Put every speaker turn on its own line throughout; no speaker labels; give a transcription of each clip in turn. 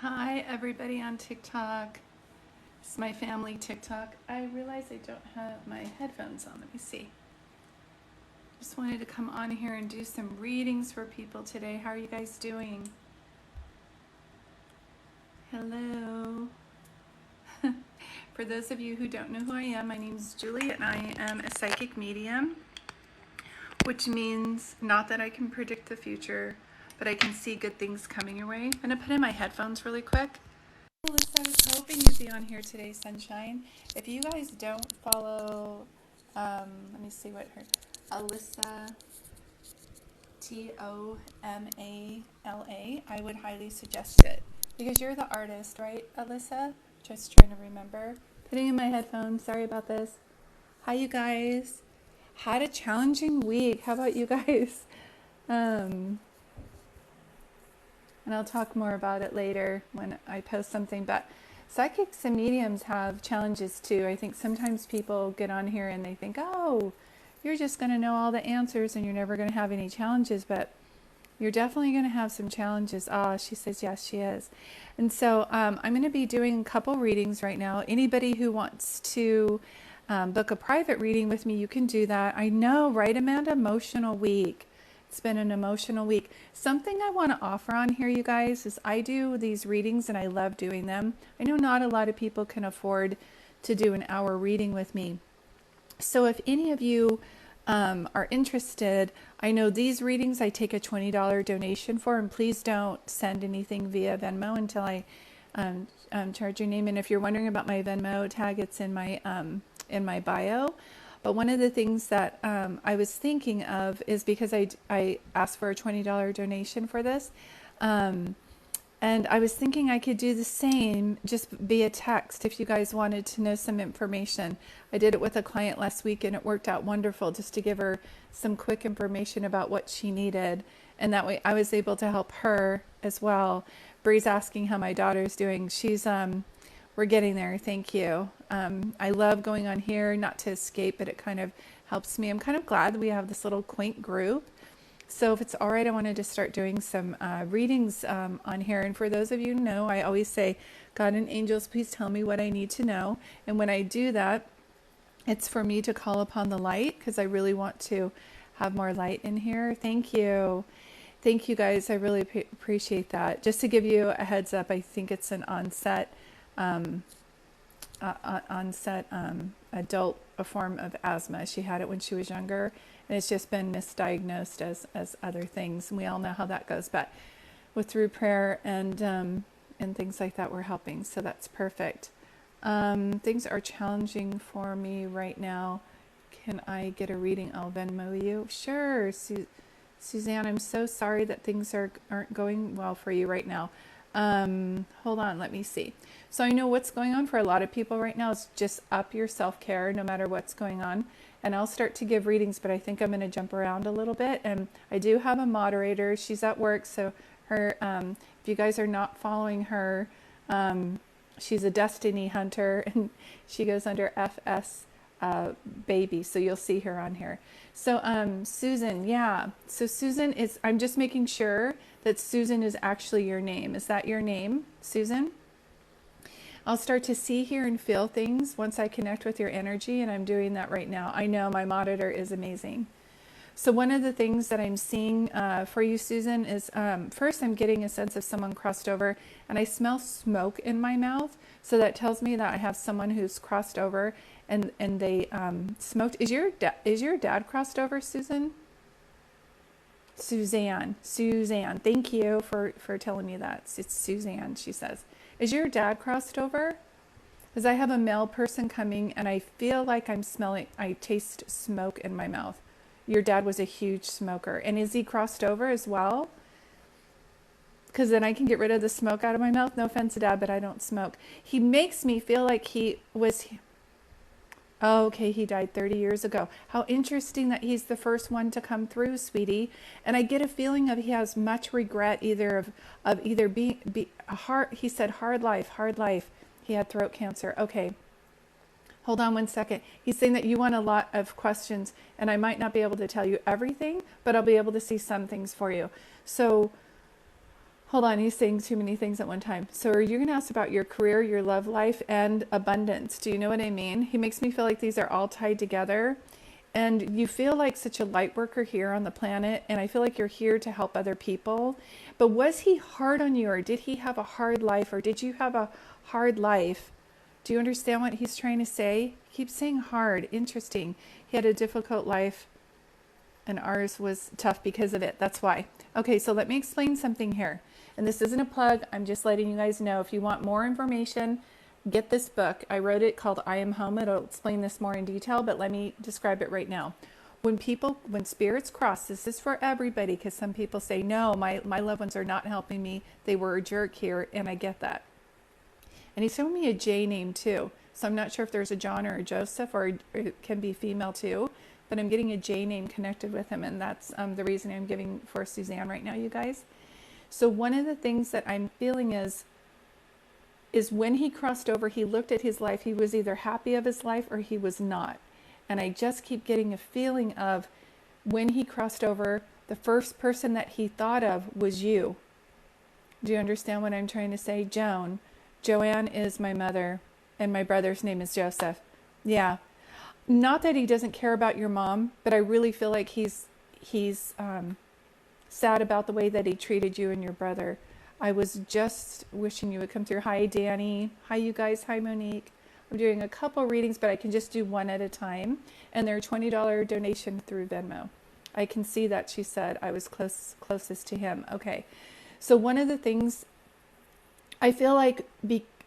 Hi everybody on TikTok. It's my family TikTok. I realize I don't have my headphones on. Let me see. Just wanted to come on here and do some readings for people today. How are you guys doing? Hello. For those of you who don't know who I am, my name is Julie and I am a psychic medium, which means not that I can predict the future, but I can see good things coming your way. I'm going to put in my headphones really quick. Alyssa, I was hoping you'd be on here today, Sunshine. If you guys don't follow, let me see what her, Alyssa, Tomala, I would highly suggest it. Because you're the artist, right, Alyssa? Just trying to remember. Putting in my headphones, sorry about this. Hi, you guys. Had a challenging week. How about you guys? And I'll talk more about it later when I post something. But psychics and mediums have challenges too. I think sometimes people get on here and they think, oh, you're just going to know all the answers and you're never going to have any challenges. But you're definitely going to have some challenges. Ah, she says, yes, she is. And so I'm going to be doing a couple readings right now. Anybody who wants to book a private reading with me, you can do that. I know, right, Amanda? Emotional week. It's been an emotional week. Something I want to offer on here, you guys, is I do these readings and I love doing them. I know not a lot of people can afford to do an hour reading with me. So if any of you are interested, I know these readings I take a $20 donation for, and please don't send anything via Venmo until I charge your name. And if you're wondering about my Venmo tag, it's in my bio. But one of the things that I was thinking of is because I asked for a $20 donation for this. And I was thinking I could do the same just via text if you guys wanted to know some information. I did it with a client last week and it worked out wonderful just to give her some quick information about what she needed. And that way I was able to help her as well. Bree's asking how my daughter's doing. She's we're getting there. Thank you. I love going on here, not to escape, but it kind of helps me. I'm kind of glad that we have this little quaint group. So if it's all right, I wanted to start doing some readings on here. And for those of you who know, I always say, God and angels, please tell me what I need to know. And when I do that, it's for me to call upon the light because I really want to have more light in here. Thank you. Thank you guys. I really appreciate that. Just to give you a heads up, I think it's an onset adult a form of asthma. She had it when she was younger, and it's just been misdiagnosed as other things. And we all know how that goes. But through prayer and things like that, we're helping. So that's perfect. Things are challenging for me right now. Can I get a reading? I'll Venmo you. Sure, Suzanne. I'm so sorry that things aren't going well for you right now. Hold on, let me see. So I know what's going on for a lot of people right now is just up your self-care no matter what's going on. And I'll start to give readings, but I think I'm going to jump around a little bit. And I do have a moderator. She's at work, so her, if you guys are not following her, she's a destiny hunter and she goes under FS baby, so you'll see her on here. So Susan, yeah. So Susan is, I'm just making sure that Susan is actually your name. Is that your name, Susan? I'll start to see, hear, and feel things once I connect with your energy, and I'm doing that right now. I know my monitor is amazing. So one of the things that I'm seeing for you, Susan, is first I'm getting a sense of someone crossed over, and I smell smoke in my mouth. So that tells me that I have someone who's crossed over, and they smoked. Is your dad crossed over, Susan? Suzanne. Thank you for telling me that. It's Suzanne, she says. Is your dad crossed over? Because I have a male person coming, and I feel like I taste smoke in my mouth. Your dad was a huge smoker. And is he crossed over as well? Because then I can get rid of the smoke out of my mouth. No offense to Dad, but I don't smoke. He makes me feel like he was... Oh, okay, he died 30 years ago. How interesting that he's the first one to come through, sweetie. And I get a feeling of he has much regret either being hard. He said hard life. He had throat cancer. Okay. Hold on one second. He's saying that you want a lot of questions, and I might not be able to tell you everything, but I'll be able to see some things for you. So Hold on, he's saying too many things at one time. So are you going to ask about your career, your love life, and abundance? Do you know what I mean? He makes me feel like these are all tied together. And you feel like such a light worker here on the planet, and I feel like you're here to help other people. But was he hard on you, or did he have a hard life, or did you have a hard life? Do you understand what he's trying to say? He keeps saying hard. Interesting. He had a difficult life, and ours was tough because of it. That's why. Okay, so let me explain something here. And this isn't a plug. I'm just letting you guys know. If you want more information, get this book. I wrote it called I Am Home. It'll explain this more in detail, but let me describe it right now. When spirits cross, this is for everybody, because some people say, no, my loved ones are not helping me. They were a jerk here, and I get that. And he's showing me a J name too. So I'm not sure if there's a John or a Joseph, or it can be female too, but I'm getting a J name connected with him, and that's the reason I'm giving for Suzanne right now, you guys. So one of the things that I'm feeling is when he crossed over, he looked at his life. He was either happy of his life or he was not. And I just keep getting a feeling of when he crossed over, the first person that he thought of was you. Do you understand what I'm trying to say? Joanne is my mother, and my brother's name is Joseph. Yeah. Not that he doesn't care about your mom, but I really feel like he's sad about the way that he treated you and your brother. I was just wishing you would come through. Hi, Danny. Hi, you guys. Hi, Monique. I'm doing a couple readings, but I can just do one at a time. And they're $20 donation through Venmo. I can see that she said I was closest to him. Okay. So one of the things, I feel like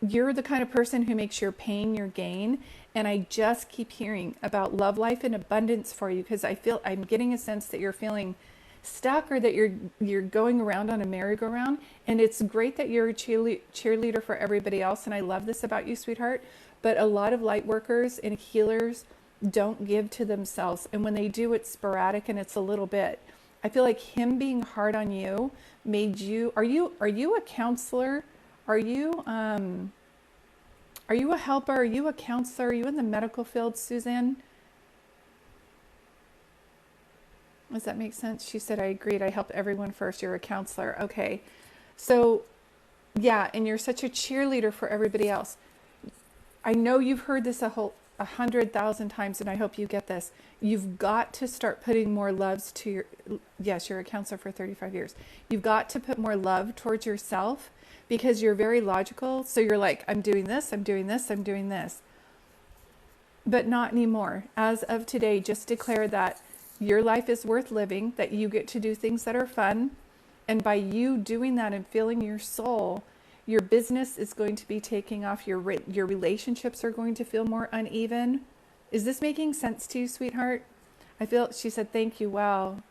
you're the kind of person who makes your pain your gain. And I just keep hearing about love life and abundance for you, because I'm getting a sense that you're feeling stuck, or that you're going around on a merry-go-round. And it's great that you're a cheerleader for everybody else, and I love this about you, sweetheart. But a lot of light workers and healers don't give to themselves, and when they do, it's sporadic and it's a little bit. I feel like him being hard on you made you. Are you a counselor? Are you a helper? Are you a counselor? Are you in the medical field, Suzanne? Does that make sense? She said, I agreed. I help everyone first. You're a counselor. Okay. So, yeah, and you're such a cheerleader for everybody else. I know you've heard this 100,000 times, and I hope you get this. You've got to start putting more loves to your, yes, you're a counselor for 35 years. You've got to put more love towards yourself, because you're very logical. So you're like, I'm doing this, I'm doing this, I'm doing this. But not anymore. As of today, just declare that your life is worth living, that you get to do things that are fun. And by you doing that and feeling your soul, your business is going to be taking off. Your relationships are going to feel more uneven. Is this making sense to you, sweetheart? She said, thank you. Wow.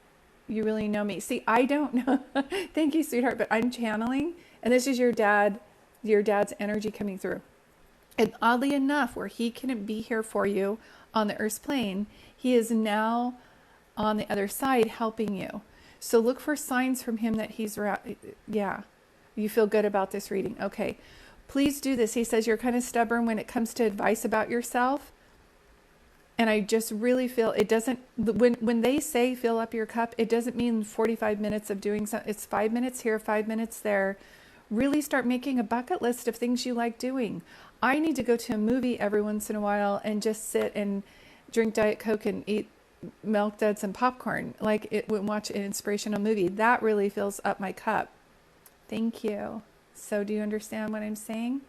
You really know me. See, I don't know. Thank you, sweetheart. But I'm channeling. And this is your dad's energy coming through. And oddly enough, where he couldn't be here for you on the earth's plane, he is now on the other side helping you. So look for signs from him that he's around. Yeah, you feel good about this reading. Okay, please do this. He says you're kind of stubborn when it comes to advice about yourself. And I just really feel it doesn't, when they say fill up your cup, it doesn't mean 45 minutes of doing something. It's 5 minutes here, 5 minutes there. Really start making a bucket list of things you like doing. I need to go to a movie every once in a while and just sit and drink Diet Coke and eat milk duds and popcorn, like it would watch an inspirational movie. That really fills up my cup. Thank you. So do you understand what I'm saying?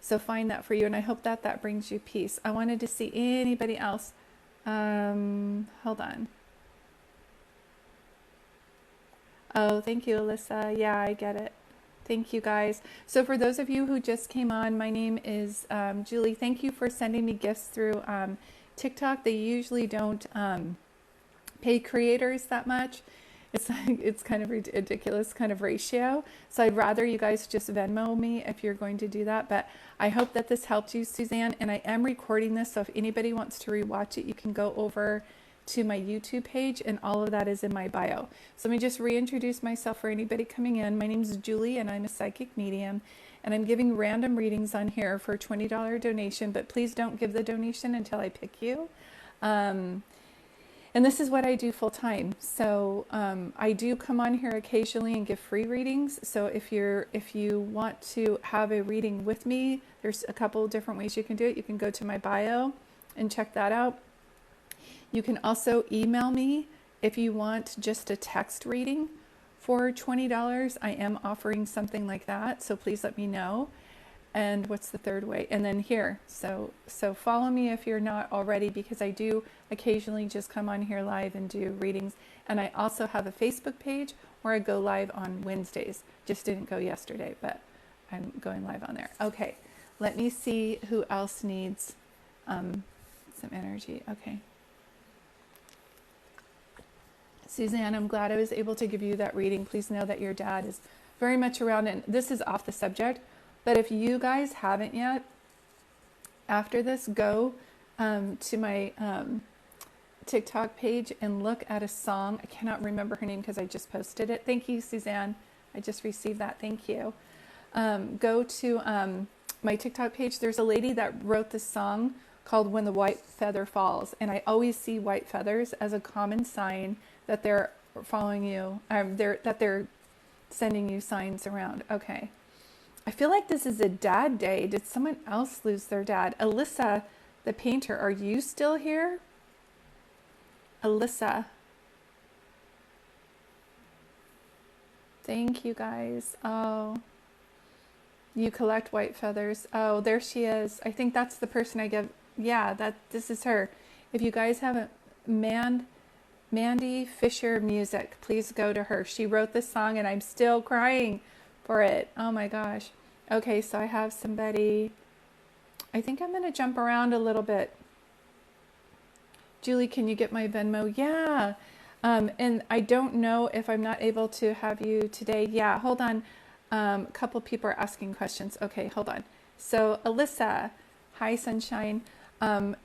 So find that for you, and I hope that brings you peace. I wanted to see anybody else. Hold on. Oh, thank you, Alyssa. Yeah, I get it. Thank you, guys. So for those of you who just came on, my name is Julie. Thank you for sending me gifts through TikTok. They usually don't pay creators that much. It's kind of ridiculous kind of ratio. So I'd rather you guys just Venmo me if you're going to do that. But I hope that this helped you, Suzanne. And I am recording this, so if anybody wants to rewatch it, you can go over to my YouTube page, and all of that is in my bio. So let me just reintroduce myself for anybody coming in. My name is Julie, and I'm a psychic medium, and I'm giving random readings on here for a $20 donation, but please don't give the donation until I pick you. And this is what I do full time. So I do come on here occasionally and give free readings. So if you want to have a reading with me, there's a couple different ways you can do it. You can go to my bio and check that out. You can also email me if you want just a text reading for $20. I am offering something like that, so please let me know. And what's the third way? And then here. So follow me if you're not already, because I do occasionally just come on here live and do readings. And I also have a Facebook page where I go live on Wednesdays. Just didn't go yesterday, but I'm going live on there. Okay, let me see who else needs some energy. Okay. Suzanne, I'm glad I was able to give you that reading. Please know that your dad is very much around, and this is off the subject, but if you guys haven't yet, after this, go to my TikTok page and look at a song. I cannot remember her name because I just posted it. Thank you, Suzanne. I just received that. Thank you. Go to my TikTok page. There's a lady that wrote this song called When the White Feather Falls, and I always see white feathers as a common sign that they're following you, that they're sending you signs around. Okay. I feel like this is a dad day. Did someone else lose their dad? Alyssa, the painter, are you still here? Alyssa. Thank you, guys. Oh, you collect white feathers. Oh, there she is. I think that's the person I give. Yeah, this is her. If you guys haven't, Mandy Fisher Music, please go to her. She wrote this song and I'm still crying for it. Oh my gosh. Okay, so I have somebody. I think I'm going to jump around a little bit. Julie, can you get my Venmo? Yeah. And I don't know if I'm not able to have you today. Yeah, hold on. A couple people are asking questions. Okay, hold on. So Alyssa, hi Sunshine.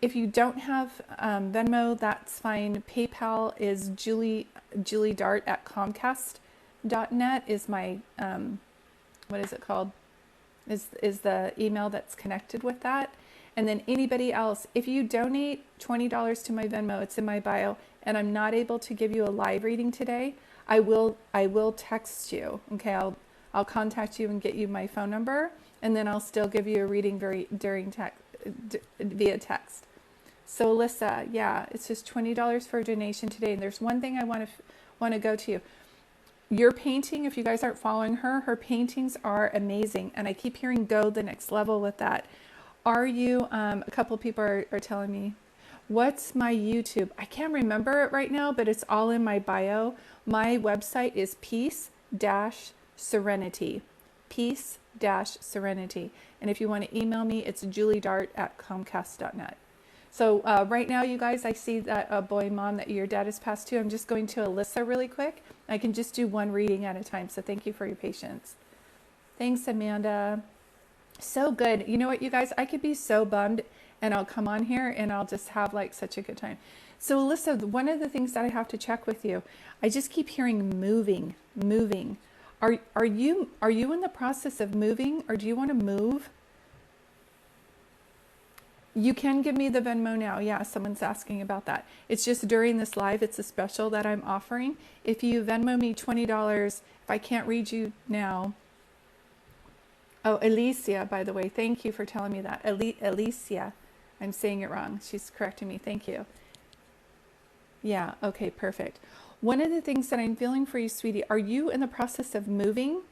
If you don't have Venmo, that's fine. PayPal is juliedart@comcast.net is my, what is it called? Is the email that's connected with that. And then anybody else, if you donate $20 to my Venmo, it's in my bio, and I'm not able to give you a live reading today, I will text you. Okay, I'll contact you and get you my phone number, and then I'll still give you a reading via text. So Alyssa, yeah, it's just $20 for a donation today. And there's one thing I want to go to you. Your painting, if you guys aren't following her paintings are amazing, and I keep hearing go the next level with that. Are you, a couple people are telling me, what's my YouTube? I can't remember it right now, but it's all in my bio. My website is peace-serenity. Peace-serenity. And if you want to email me, it's juliedart@comcast.net. So right now, you guys, I see that boy, mom, that your dad has passed to. I'm just going to Alyssa really quick. I can just do one reading at a time. So thank you for your patience. Thanks, Amanda. So good. You know what, you guys, I could be so bummed and I'll come on here and I'll just have like such a good time. So Alyssa, one of the things that I have to check with you, I just keep hearing moving. Are you in the process of moving, or do you want to move? You can give me the Venmo now. Yeah, someone's asking about that. It's just during this live, it's a special that I'm offering. If you Venmo me $20, if I can't read you now. Oh, Alicia, by the way, thank you for telling me that. Alicia, I'm saying it wrong. She's correcting me. Thank you. Yeah, okay, perfect. One of the things that I'm feeling for you, sweetie, are you in the process of moving?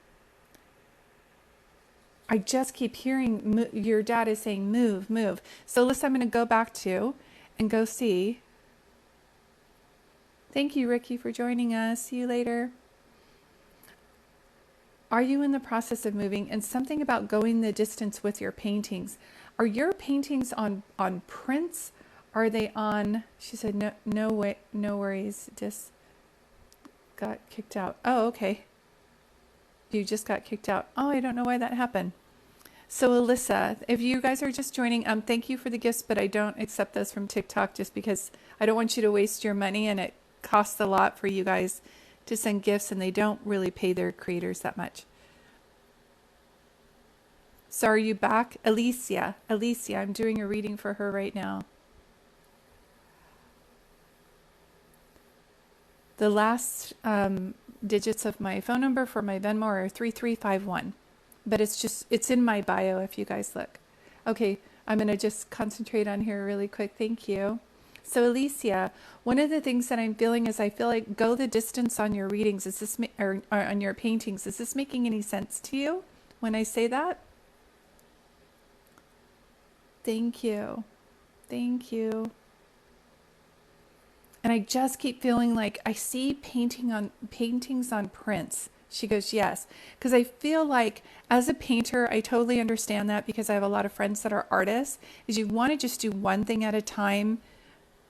I just keep hearing your dad is saying move. So listen, I'm going to go back to and go see. Thank you, Ricky, for joining us. See you later. Are you in the process of moving? And something about going the distance with your paintings. Are your paintings on prints? Are they on? She said no way, no worries. Just got kicked out. Oh, okay. You just got kicked out. Oh, I don't know why that happened. So Alyssa, if you guys are just joining, thank you for the gifts, but I don't accept those from TikTok just because I don't want you to waste your money, and it costs a lot for you guys to send gifts, and they don't really pay their creators that much. So are you back? Alicia, I'm doing a reading for her right now. The last digits of my phone number for my Venmo are 3351. But it's in my bio if you guys look. Okay, I'm going to just concentrate on here really quick. Thank you. So Alicia, one of the things that I'm feeling is I feel like go the distance on your readings. Is this or on your paintings? Is this making any sense to you when I say that? Thank you. Thank you. And I just keep feeling like I see paintings on prints. She goes, yes. Because I feel like as a painter, I totally understand that because I have a lot of friends that are artists, is you want to just do one thing at a time,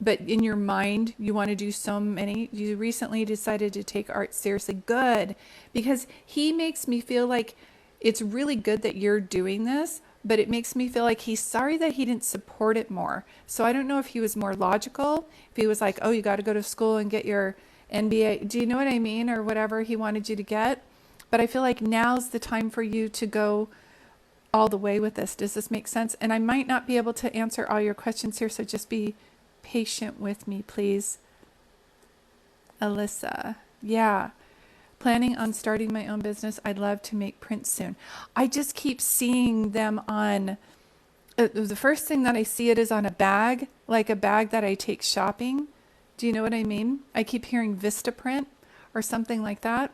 but in your mind, you want to do so many. You recently decided to take art seriously. Good. Because he makes me feel like it's really good that you're doing this, but it makes me feel like he's sorry that he didn't support it more. So I don't know if he was more logical, if he was like, oh, you got to go to school and get your MBA. Do you know what I mean? Or whatever he wanted you to get. But I feel like now's the time for you to go all the way with this. Does this make sense? And I might not be able to answer all your questions here, so just be patient with me, please. Alyssa. Yeah. Planning on starting my own business. I'd love to make prints soon. I just keep seeing them on, the first thing that I see it is on a bag, like a bag that I take shopping. Do you know what I mean? I keep hearing Vistaprint or something like that.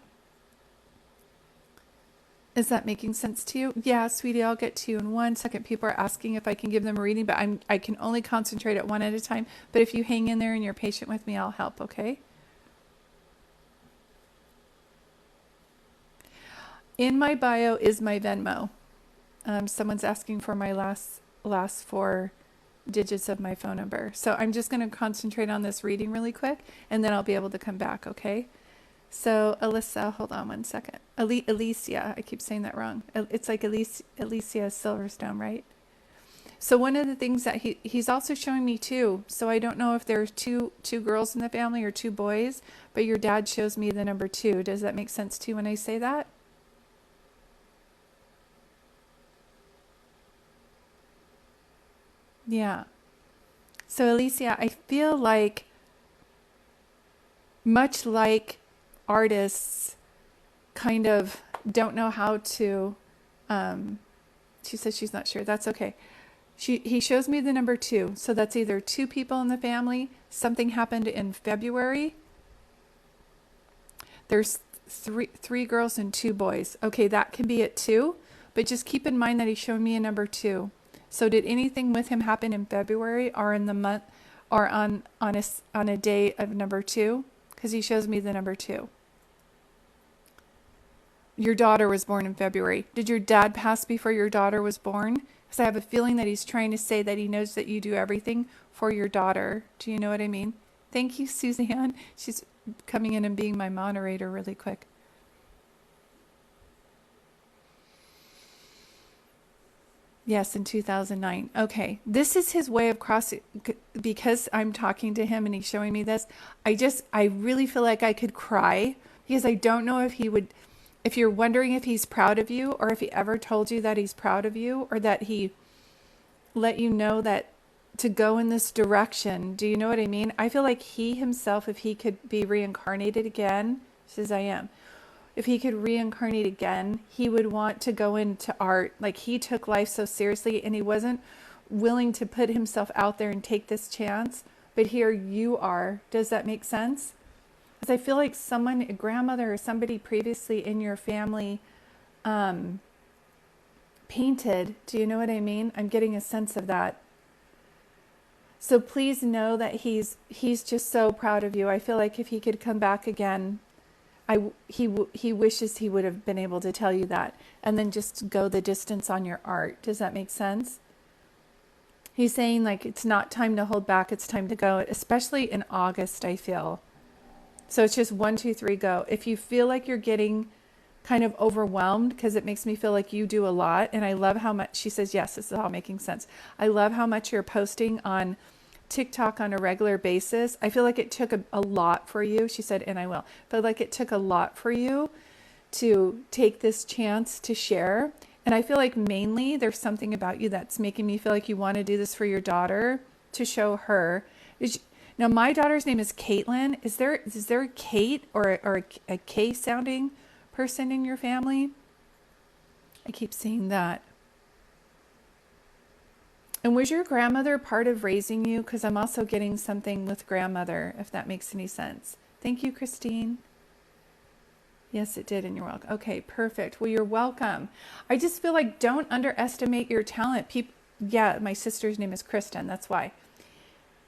Is that making sense to you? Yeah, sweetie, I'll get to you in 1 second. People are asking if I can give them a reading, but I can only concentrate at one at a time. But if you hang in there and you're patient with me, I'll help, okay? In my bio is my Venmo. Someone's asking for my last 4 digits of my phone number. So I'm just going to concentrate on this reading really quick, and then I'll be able to come back, okay? So Alyssa, hold on 1 second. Alicia, I keep saying that wrong. It's like Alicia Silverstone, right? So one of the things that he's also showing me too, so I don't know if there's two girls in the family or 2 boys, but your dad shows me the number 2. Does that make sense to you when I say that? Yeah. So Alicia, I feel like much like artists kind of don't know how to, she says she's not sure. That's okay. He shows me the number 2. So that's either 2 people in the family. Something happened in February. There's three girls and 2 boys. Okay, that can be it too. But just keep in mind that he showed me a number 2. So did anything with him happen in February or in the month or on a day of number 2? Because he shows me the number 2. Your daughter was born in February. Did your dad pass before your daughter was born? Because I have a feeling that he's trying to say that he knows that you do everything for your daughter. Do you know what I mean? Thank you, Suzanne. She's coming in and being my moderator really quick. Yes, in 2009. Okay. This is his way of crossing, because I'm talking to him and he's showing me this. I really feel like I could cry because I don't know if he would, if you're wondering if he's proud of you or if he ever told you that he's proud of you or that he let you know that to go in this direction. Do you know what I mean? I feel like he himself, if he could be reincarnated again, says I am. If he could reincarnate again, he would want to go into art. Like he took life so seriously and he wasn't willing to put himself out there and take this chance. But here you are. Does that make sense? Because I feel like someone, a grandmother or somebody previously in your family painted. Do you know what I mean? I'm getting a sense of that. So please know that he's just so proud of you. I feel like if he could come back again, he wishes he would have been able to tell you that and then just go the distance on your art. Does that make sense? He's saying like it's not time to hold back, it's time to go, especially in August, I feel. So it's just 1, 2, 3, go. If you feel like you're getting kind of overwhelmed, because it makes me feel like you do a lot, and I love how much, she says, yes, this is all making sense. I love how much you're posting on TikTok on a regular basis. I feel like it took a lot for you. She said, and I will. But like it took a lot for you to take this chance to share. And I feel like mainly there's something about you that's making me feel like you want to do this for your daughter, to show her. Now, my daughter's name is Caitlin. Is there a Kate or a K sounding person in your family? I keep seeing that. And was your grandmother part of raising you? Because I'm also getting something with grandmother, if that makes any sense. Thank you, Christine. Yes, it did, and you're welcome. Okay, perfect. Well, you're welcome. I just feel like don't underestimate your talent. Yeah, my sister's name is Kristen. That's why.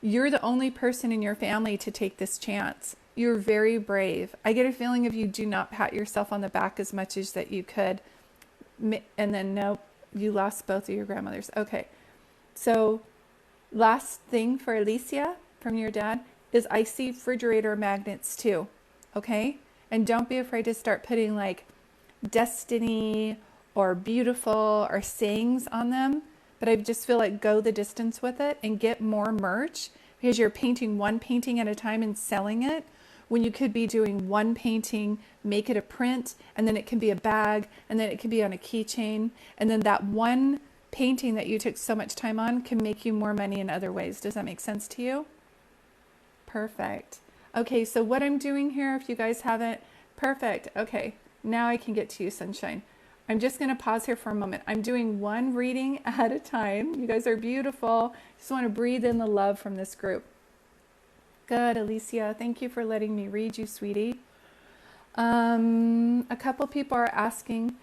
You're the only person in your family to take this chance. You're very brave. I get a feeling if you do not pat yourself on the back as much as that you could, and then no, you lost both of your grandmothers. Okay. So last thing for Alicia from your dad is I see refrigerator magnets too. Okay. And don't be afraid to start putting like destiny or beautiful or sayings on them. But I just feel like go the distance with it and get more merch, because you're painting one painting at a time and selling it when you could be doing one painting, make it a print, and then it can be a bag, and then it can be on a keychain. And then that one painting that you took so much time on can make you more money in other ways. Does that make sense to you? Perfect. Okay, so what I'm doing here, if you guys haven't, perfect. Okay, now I can get to you, Sunshine. I'm just going to pause here for a moment. I'm doing one reading at a time. You guys are beautiful. Just want to breathe in the love from this group. Good, Alicia. Thank you for letting me read you, sweetie. A couple people are asking,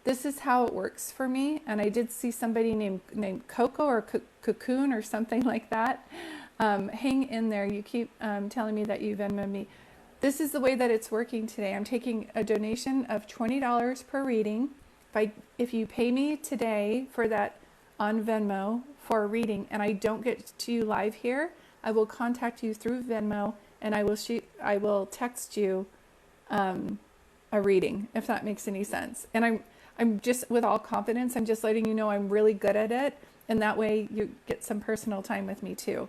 this is how it works for me. And I did see somebody named Coco or Cocoon or something like that. Hang in there. You keep telling me that you Venmoed me. This is the way that it's working today. I'm taking a donation of $20 per reading. If you pay me today for that on Venmo for a reading and I don't get to you live here, I will contact you through Venmo and I will text you a reading, if that makes any sense. And I'm just, with all confidence, I'm just letting you know I'm really good at it, and that way you get some personal time with me too.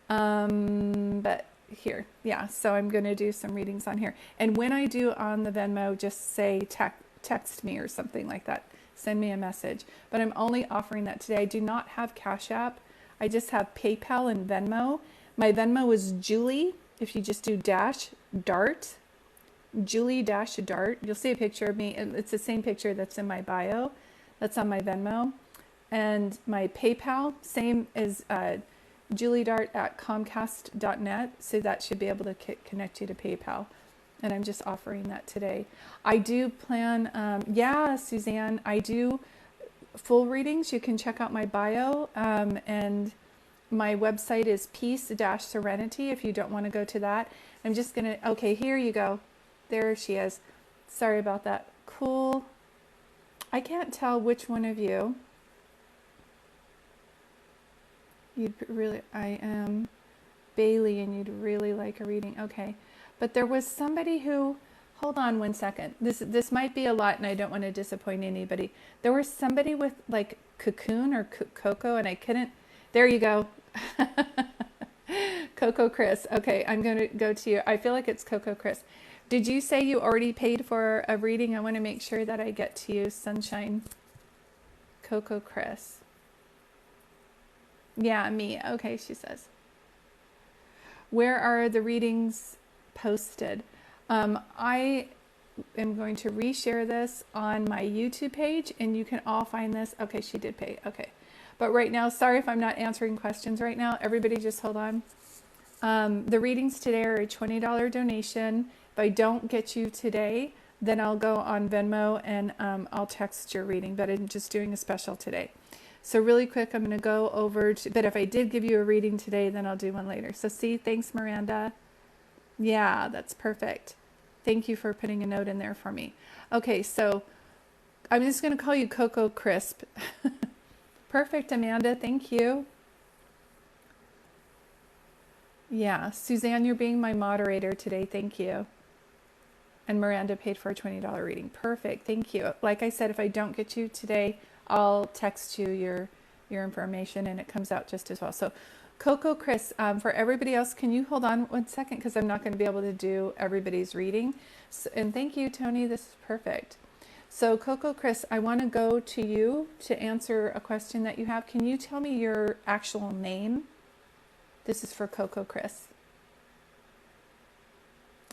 But here, yeah, so I'm going to do some readings on here. And when I do on the Venmo, just say text me or something like that. Send me a message. But I'm only offering that today. I do not have Cash App. I just have PayPal and Venmo. My Venmo is Julie. If you just do -dart, Julie -dart, you'll see a picture of me. It's the same picture that's in my bio. That's on my Venmo. And my PayPal, same as juliedart@comcast.net. So that should be able to connect you to PayPal. And I'm just offering that today. I do plan, Suzanne, I do full readings. You can check out my bio. And my website is peace-serenity if you don't want to go to that. I'm just going to, okay, here you go. There she is. Sorry about that. Cool. I can't tell which one of you. I am Bailey and you'd really like a reading. Okay. But there was somebody who, hold on one second. This might be a lot and I don't want to disappoint anybody. There was somebody with like Cocoon or Coco and I couldn't, there you go. Coco Chris. Okay, I'm going to go to you. I feel like it's Coco Chris. Did you say you already paid for a reading? I want to make sure that I get to you, Sunshine. Coco Chris. Yeah, me. Okay, she says. Where are the readings posted? I am going to reshare this on my YouTube page and you can all find this. Okay, she did pay. Okay. But right now, sorry if I'm not answering questions right now. Everybody just hold on. The readings today are a $20 donation. If I don't get you today, then I'll go on Venmo and I'll text your reading. But I'm just doing a special today. So really quick, I'm going to go over to, but if I did give you a reading today, then I'll do one later. So see, thanks, Miranda. Yeah, that's perfect. Thank you for putting a note in there for me. Okay, so I'm just going to call you Coco Crisp. Perfect, Amanda. Thank you. Yeah, Suzanne, you're being my moderator today. Thank you. And Miranda paid for a $20 reading. Perfect. Thank you. Like I said, if I don't get you today, I'll text you your information and it comes out just as well. So Coco Chris, for everybody else, can you hold on one second? Because I'm not going to be able to do everybody's reading. So, and thank you, Tony. This is perfect. So Coco Chris, I want to go to you to answer a question that you have. Can you tell me your actual name? This is for Coco Chris.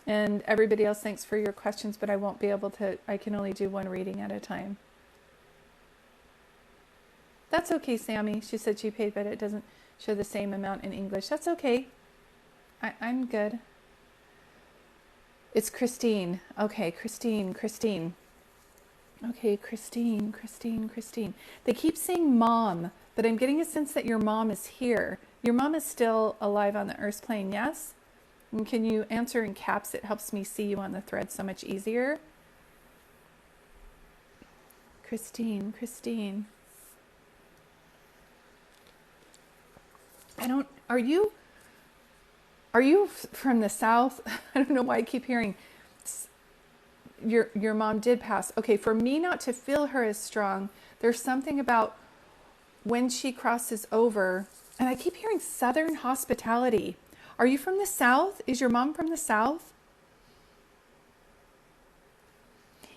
And everybody else, thanks for your questions, but I won't be able to, I can only do one reading at a time. That's okay, Sammy. She said she paid, but it doesn't show the same amount in English. That's okay. I'm good. It's Christine. Okay, Christine. Okay, Christine. They keep saying mom, but I'm getting a sense that your mom is here. Your mom is still alive on the earth plane, yes? And can you answer in caps? It helps me see you on the thread so much easier. Christine. Are you from the South? I don't know why I keep hearing your mom did pass. Okay, for me not to feel her as strong, there's something about when she crosses over, and I keep hearing Southern hospitality. Are you from the South? Is your mom from the South?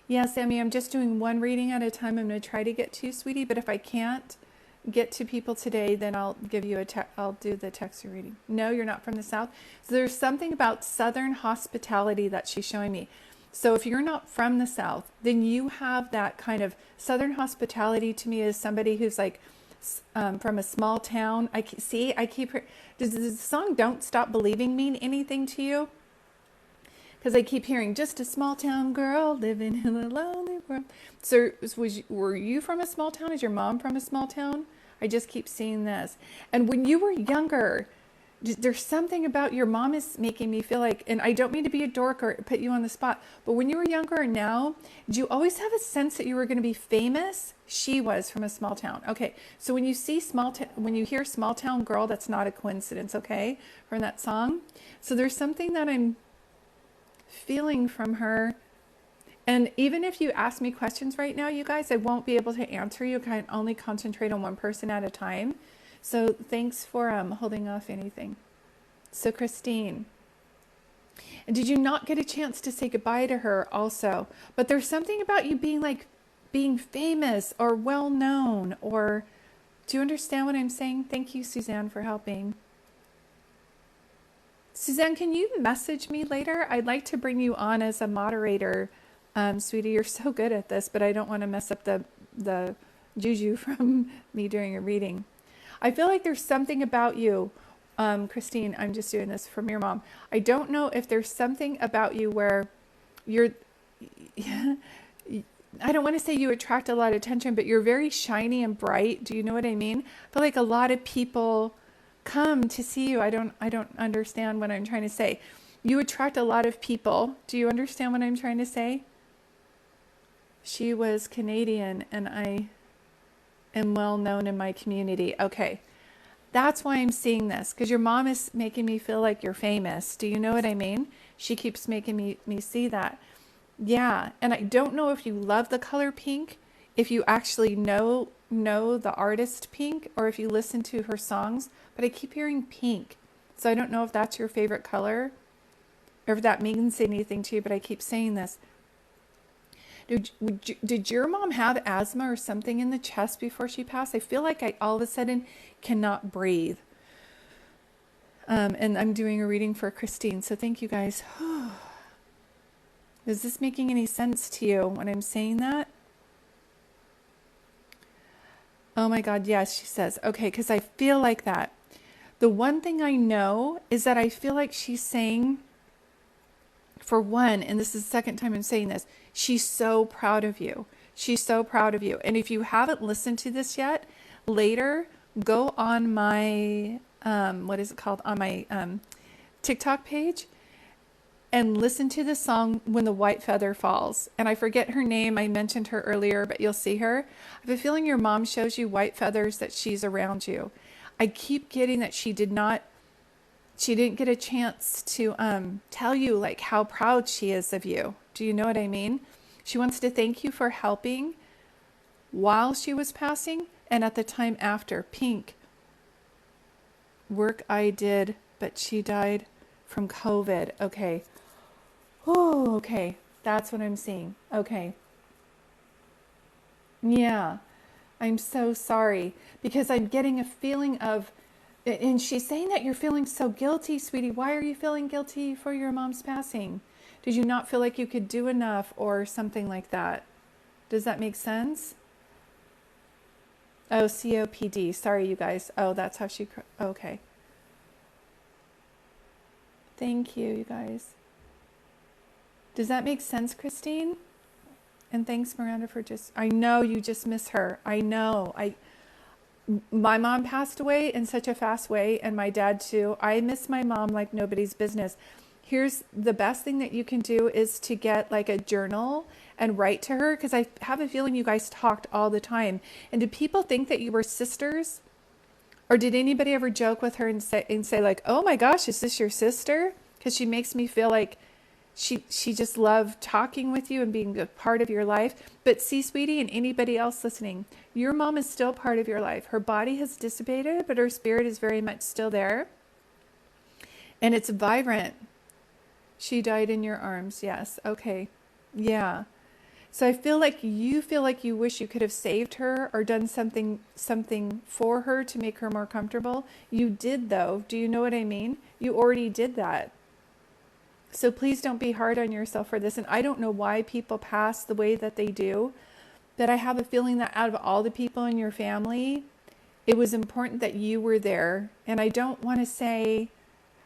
Yeah, Sammy, I'm just doing one reading at a time. I'm going to try to get to you, sweetie, but if I can't get to people today, then I'll give you I'll do the text reading. No, you're not from the South. So there's something about Southern hospitality that she's showing me. So if you're not from the South, then you have that kind of Southern hospitality. To me, as somebody who's like from a small town. Does the song Don't Stop Believing mean anything to you? Because I keep hearing just a small town girl living in a lonely world. So were you from a small town? Is your mom from a small town? I just keep seeing this. And when you were younger, there's something about your mom is making me feel like, and I don't mean to be a dork or put you on the spot, but when you were younger and now, do you always have a sense that you were going to be famous? She was from a small town. Okay, so when you see when you hear small town girl, that's not a coincidence, okay, from that song. So there's something that I'm feeling from her. And even if you ask me questions right now, you guys, I won't be able to answer you. I can only concentrate on one person at a time. So thanks for holding off anything. So Christine, and did you not get a chance to say goodbye to her also? But there's something about you being famous or well known, or do you understand what I'm saying? Thank you, Suzanne, for helping. Suzanne, can you message me later? I'd like to bring you on as a moderator. Sweetie, you're so good at this, but I don't want to mess up the juju from me during a reading. I feel like there's something about you, Christine, I'm just doing this from your mom. I don't know if there's something about you where you're, I don't want to say you attract a lot of attention, but you're very shiny and bright. Do you know what I mean? I feel like a lot of people come to see you. I don't understand what I'm trying to say. You attract a lot of people. Do you understand what I'm trying to say? She was Canadian and I am well known in my community. Okay. That's why I'm seeing this, because your mom is making me feel like you're famous. Do you know what I mean? She keeps making me see that. Yeah. And I don't know if you love the color pink, if you actually know the artist Pink, or if you listen to her songs, but I keep hearing pink. So I don't know if that's your favorite color or if that means anything to you, but I keep saying this. Did your mom have asthma or something in the chest before she passed? I feel like I all of a sudden cannot breathe. And I'm doing a reading for Christine, so thank you guys. Is this making any sense to you when I'm saying that? Oh my God, yes, she says. Okay, because I feel like that. The one thing I know is that I feel like she's saying, for one, and this is the second time I'm saying this, she's so proud of you. She's so proud of you. And if you haven't listened to this yet, later, go on my, what is it called? On my TikTok page and listen to the song When the White Feather Falls. And I forget her name. I mentioned her earlier, but you'll see her. I have a feeling your mom shows you white feathers, that she's around you. I keep getting that she didn't get a chance to tell you like how proud she is of you. Do you know what I mean? She wants to thank you for helping while she was passing and at the time after. Pink. Work I did, but she died from COVID. Okay. Oh, okay. That's what I'm seeing. Okay. Yeah. I'm so sorry because I'm getting a feeling of, and she's saying that you're feeling so guilty, sweetie. Why are you feeling guilty for your mom's passing? Did you not feel like you could do enough or something like that? Does that make sense? Oh, COPD. Sorry, you guys. Oh, that's how she... Okay. Thank you, you guys. Does that make sense, Christine? And thanks, Miranda, for just... I know you just miss her. I know. My mom passed away in such a fast way, and my dad too. I miss my mom like nobody's business. Here's the best thing that you can do is to get like a journal and write to her, because I have a feeling you guys talked all the time. And did people think that you were sisters? Or did anybody ever joke with her and say like, oh my gosh, is this your sister? Because she makes me feel like she just loved talking with you and being a part of your life. But see, sweetie, and anybody else listening, your mom is still part of your life. Her body has dissipated, but her spirit is very much still there. And it's vibrant. She died in your arms. Yes. Okay. Yeah. So I feel like you wish you could have saved her or done something for her to make her more comfortable. You did, though. Do you know what I mean? You already did that. So please don't be hard on yourself for this. And I don't know why people pass the way that they do, but I have a feeling that out of all the people in your family, it was important that you were there. And I don't want to say,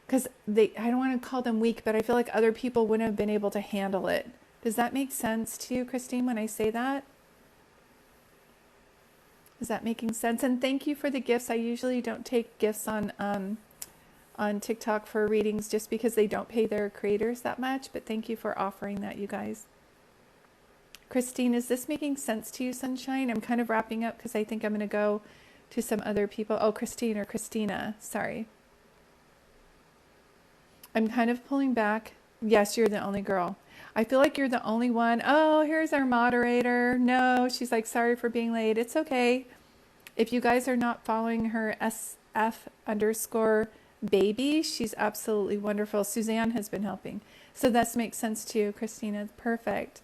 because I don't want to call them weak, but I feel like other people wouldn't have been able to handle it. Does that make sense to you, Christine, when I say that? Is that making sense? And thank you for the gifts. I usually don't take gifts on TikTok for readings just because they don't pay their creators that much, but thank you for offering that, you guys. Christine, is this making sense to you, Sunshine? I'm kind of wrapping up because I think I'm going to go to some other people. Oh, Christine or Christina, sorry. I'm kind of pulling back. Yes, you're the only girl. I feel like you're the only one. Oh, here's our moderator. No, she's like, sorry for being late. It's okay. If you guys are not following her SF_baby, she's absolutely wonderful. Suzanne has been helping. So this makes sense to you, Christina. Perfect.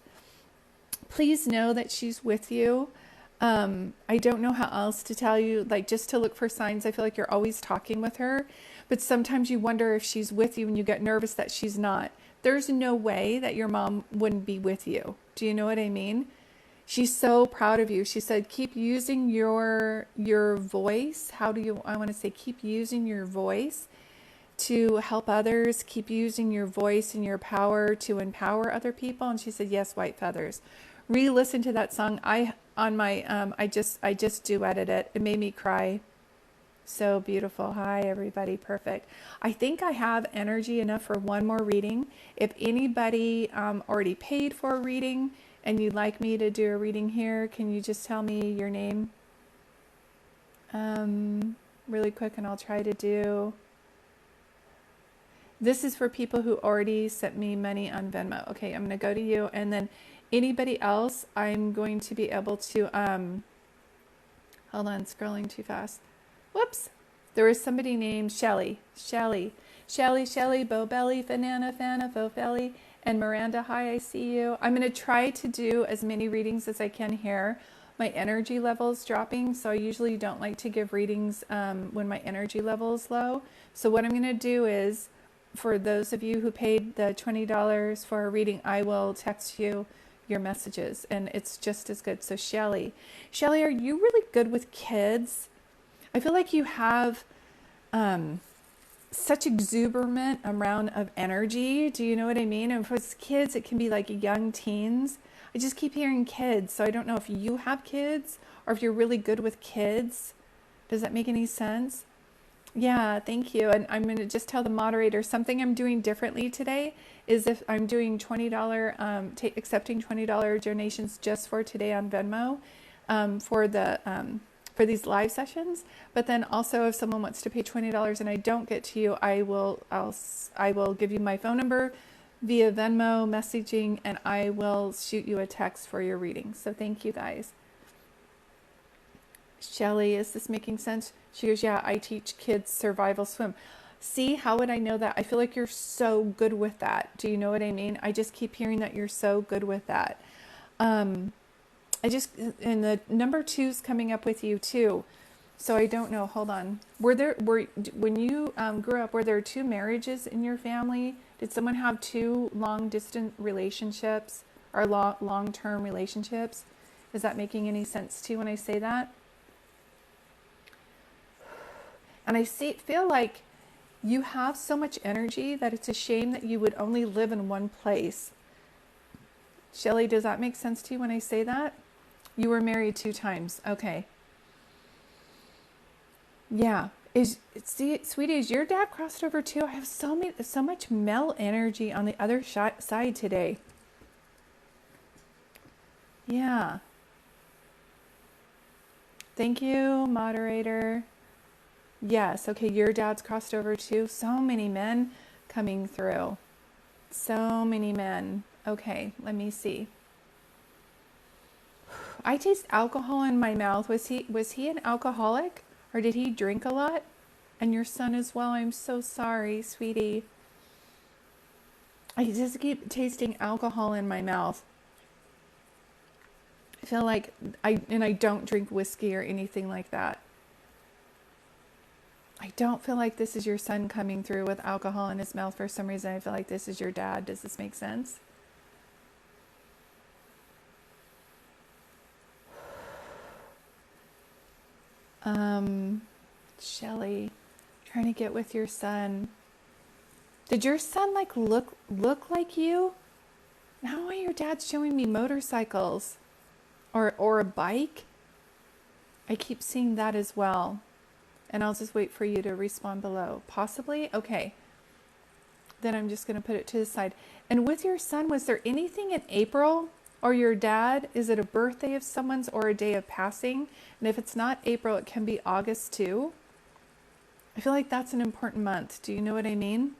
Please know that she's with you. I don't know how else to tell you, like just to look for signs. I feel like you're always talking with her, but sometimes you wonder if she's with you and you get nervous that she's not. There's no way that your mom wouldn't be with you. Do you know what I mean? She's so proud of you. She said, keep using your voice. I want to say, keep using your voice to help others. Keep using your voice and your power to empower other people. And she said, yes, white feathers. Re-listen to that song. I just duetted it. It made me cry. So beautiful. Hi, everybody. Perfect. I think I have energy enough for one more reading. If anybody already paid for a reading and you'd like me to do a reading here, can you just tell me your name really quick, and I'll try to do... This is for people who already sent me money on Venmo. Okay, I'm going to go to you, and then anybody else, I'm going to be able to... hold on, scrolling too fast. Whoops. There was somebody named Shelly, Bo Belly, Fanana, Fana, Fofelli, and Miranda. Hi, I see you. I'm going to try to do as many readings as I can here. My energy level is dropping, so I usually don't like to give readings when my energy level is low. So what I'm going to do is, for those of you who paid the $20 for a reading, I will text you your messages, and it's just as good. So Shelly, are you really good with kids? I feel like you have such exuberant amount of energy. Do you know what I mean? And for kids, it can be like young teens. I just keep hearing kids. So I don't know if you have kids or if you're really good with kids. Does that make any sense? Yeah, thank you. And I'm going to just tell the moderator something I'm doing differently today is if I'm doing $20, accepting $20 donations just for today on Venmo for these live sessions. But then also if someone wants to pay $20 and I don't get to you, I will give you my phone number via Venmo messaging, and I will shoot you a text for your reading. So thank you guys. Shelly, is this making sense? She goes, yeah, I teach kids survival swim. See, how would I know that? I feel like you're so good with that. Do you know what I mean? I just keep hearing that you're so good with that. And the number 2's coming up with you too. So I don't know. Hold on. When you grew up, were there two marriages in your family? Did someone have two long distance relationships or long term relationships? Is that making any sense to you when I say that? And feel like you have so much energy that it's a shame that you would only live in one place. Shelly, does that make sense to you when I say that? You were married 2 times. Okay. Yeah. Sweetie, is your dad crossed over too? I have so much male energy on the other side today. Yeah. Thank you, moderator. Yes. Okay. Your dad's crossed over too. So many men coming through. So many men. Okay. Let me see. I taste alcohol in my mouth. Was he an alcoholic, or did he drink a lot? And your son as well. I'm so sorry, sweetie. I just keep tasting alcohol in my mouth. I feel like I don't drink whiskey or anything like that. I don't feel like this is your son coming through with alcohol in his mouth for some reason. I feel like this is your dad. Does this make sense? Shelly, trying to get with your son. Did your son look like you? Now why your dad's showing me motorcycles or a bike? I keep seeing that as well. And I'll just wait for you to respond below. Possibly? Okay. Then I'm just going to put it to the side. And with your son, was there anything in April? Or your dad? Is it a birthday of someone's or a day of passing? And if it's not April, it can be August too. I feel like that's an important month. Do you know what I mean?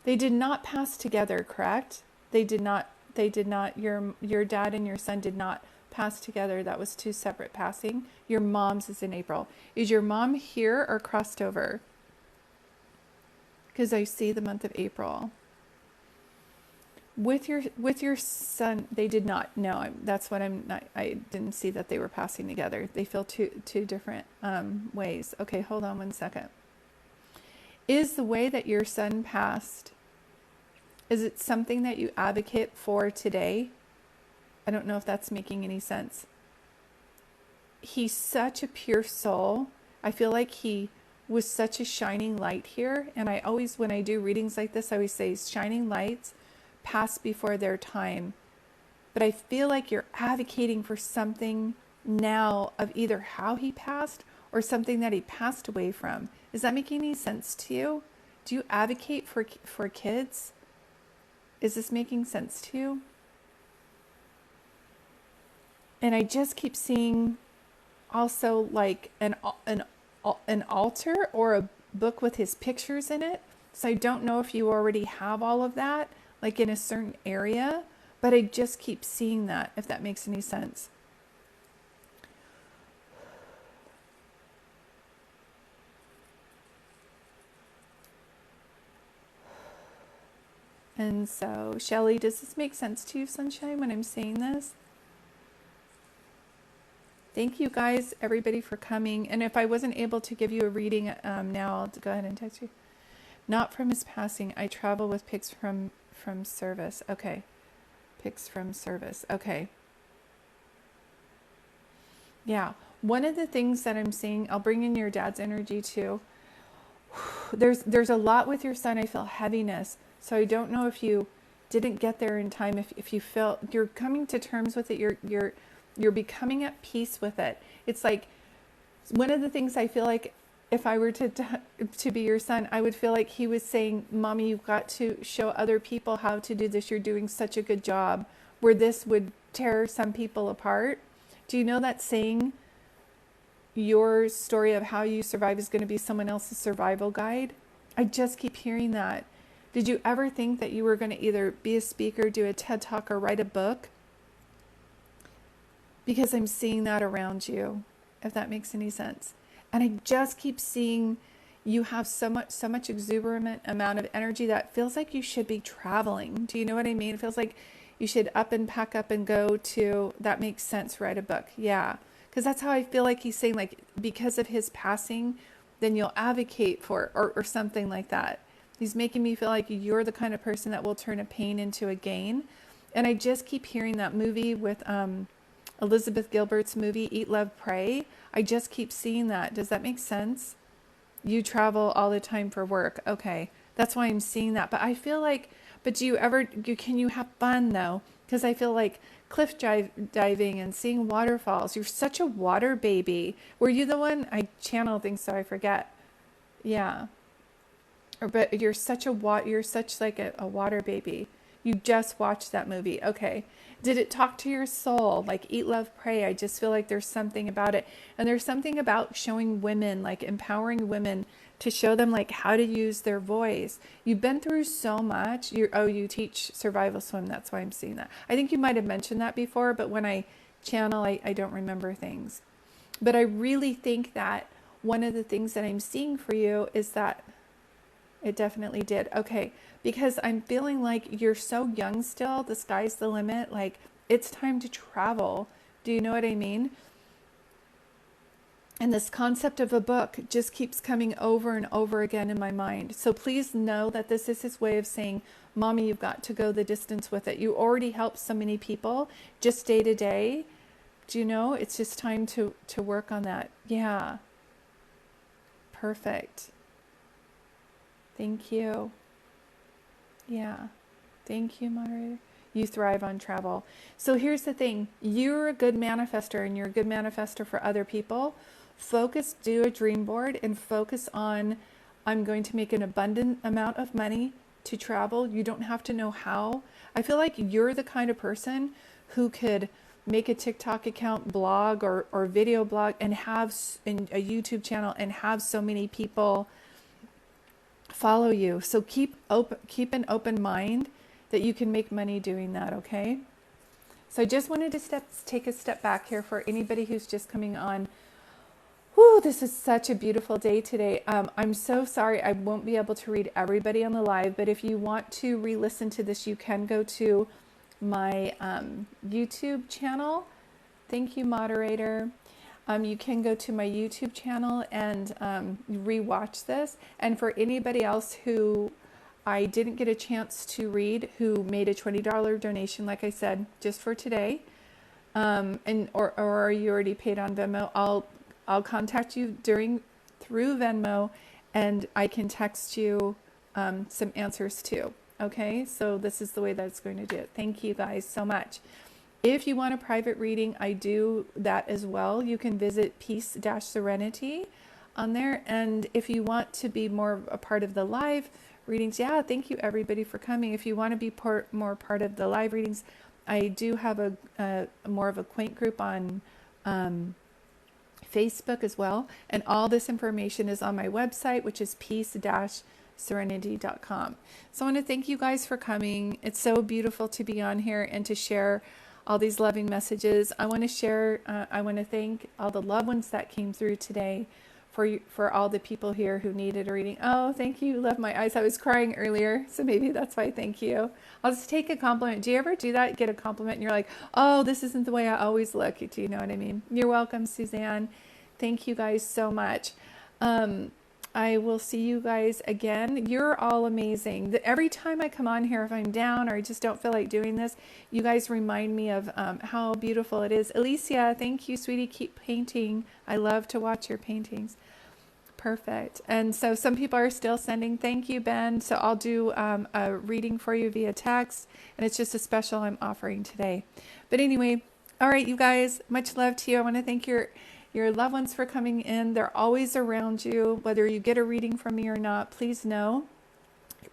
They did not pass together, correct? They did not, your dad and your son did not pass together. That was 2 separate passing. Your mom's is in April. Is your mom here or crossed over? Because I see the month of April. With your son, they did not. No, that's what I'm not. I didn't see that they were passing together. They feel two different ways. Okay, hold on 1 second. Is the way that your son passed, is it something that you advocate for today? I don't know if that's making any sense. He's such a pure soul. I feel like he was such a shining light here. And I always, when I do readings like this, I always say shining lights pass before their time. But I feel like you're advocating for something now of either how he passed or something that he passed away from. Is that making any sense to you? Do you advocate for kids? Is this making sense to you? And I just keep seeing also like an altar or a book with his pictures in it. So I don't know if you already have all of that, like in a certain area, but I just keep seeing that, if that makes any sense. And so, Shelly, does this make sense to you, Sunshine, when I'm saying this? Thank you guys, everybody, for coming. And if I wasn't able to give you a reading now, I'll go ahead and text you. Not from his passing. I travel with pics from service. Okay. Pics from service. Okay. Yeah. One of the things that I'm seeing, I'll bring in your dad's energy too. There's a lot with your son. I feel heaviness. So I don't know if you didn't get there in time. If you feel you're coming to terms with it, you're becoming at peace with it. It's like one of the things I feel like if I were to be your son, I would feel like he was saying, Mommy, you've got to show other people how to do this. You're doing such a good job, where this would tear some people apart. Do you know that saying, your story of how you survive is going to be someone else's survival guide? I just keep hearing that. Did you ever think that you were going to either be a speaker, do a TED Talk, or write a book? Because I'm seeing that around you, if that makes any sense. And I just keep seeing you have so much exuberant amount of energy that feels like you should be traveling. Do you know what I mean? It feels like you should up and pack up and go to, that makes sense, write a book. Yeah. Because that's how I feel like he's saying, like, because of his passing, then you'll advocate for, or something like that. He's making me feel like you're the kind of person that will turn a pain into a gain. And I just keep hearing that movie with Elizabeth Gilbert's movie, Eat, Love, Pray. I just keep seeing that. Does that make sense? You travel all the time for work. Okay. That's why I'm seeing that. But I feel like, but can you have fun though? Because I feel like diving and seeing waterfalls. You're such a water baby. Were you the one? I channel things so I forget. Yeah. But you're such like a water baby. You just watched that movie. Okay. Did it talk to your soul? Like Eat, Love, Pray. I just feel like there's something about it. And there's something about showing women, like empowering women to show them like how to use their voice. You've been through so much. You teach survival swim. That's why I'm seeing that. I think you might have mentioned that before, but when I channel, I don't remember things. But I really think that one of the things that I'm seeing for you is that it definitely did. Okay. Because I'm feeling like you're so young still. The sky's the limit. Like it's time to travel. Do you know what I mean? And this concept of a book just keeps coming over and over again in my mind. So please know that this is his way of saying, Mommy, you've got to go the distance with it. You already helped so many people just day to day. Do you know? It's just time to work on that. Yeah. Perfect. Thank you. Yeah. Thank you, moderator. You thrive on travel. So here's the thing. You're a good manifester and you're a good manifester for other people. Focus, do a dream board and focus on, I'm going to make an abundant amount of money to travel. You don't have to know how. I feel like you're the kind of person who could make a TikTok account, blog or video blog and have a YouTube channel and have so many people follow you. So keep an open mind that you can make money doing that, okay? So I just wanted to take a step back here for anybody who's just coming on. Whew, this is such a beautiful day today. I'm so sorry I won't be able to read everybody on the live, but if you want to re-listen to this, you can go to my YouTube channel. Thank you, moderator. You can go to my YouTube channel and re-watch this. And for anybody else who I didn't get a chance to read, who made a $20 donation, like I said, just for today, or you already paid on Venmo, I'll contact you through Venmo, and I can text you some answers too. Okay, so this is the way that it's going to do it. Thank you guys so much. If you want a private reading, I do that as well. You can visit Peace-Serenity on there. And if you want to be more a part of the live readings, yeah, thank you everybody for coming. If you want to be more part of the live readings, I do have a more of a quaint group on Facebook as well. And all this information is on my website, which is peace-serenity.com. So I want to thank you guys for coming. It's so beautiful to be on here and to share all these loving messages. I want to thank all the loved ones that came through today, for all the people here who needed a reading. Oh, thank you. Love my eyes. I was crying earlier, so maybe that's why. Thank you. I'll just take a compliment. Do you ever do that? Get a compliment and you're like, oh, this isn't the way I always look. Do you know what I mean? You're welcome, Suzanne. Thank you guys so much. I will see you guys again. You're all amazing. Every time I come on here, if I'm down or I just don't feel like doing this, you guys remind me of how beautiful it is. Alicia, thank you, sweetie. Keep painting. I love to watch your paintings. Perfect. And so some people are still sending. Thank you, Ben. So I'll do a reading for you via text, and it's just a special I'm offering today. But anyway, all right, you guys, much love to you. I want to thank your loved ones for coming in. They're always around you, whether you get a reading from me or not. Please know.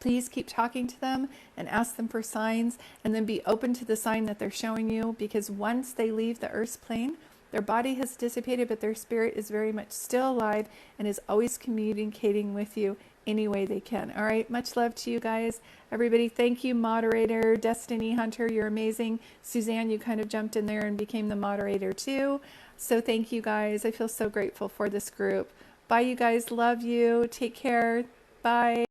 Please keep talking to them and ask them for signs, and then be open to the sign that they're showing you, because once they leave the earth's plane, their body has dissipated, but their spirit is very much still alive and is always communicating with you any way they can. All right. Much love to you guys. Everybody, thank you, moderator. Destiny Hunter, you're amazing. Suzanne, you kind of jumped in there and became the moderator too. So thank you guys. I feel so grateful for this group. Bye, you guys. Love you. Take care. Bye.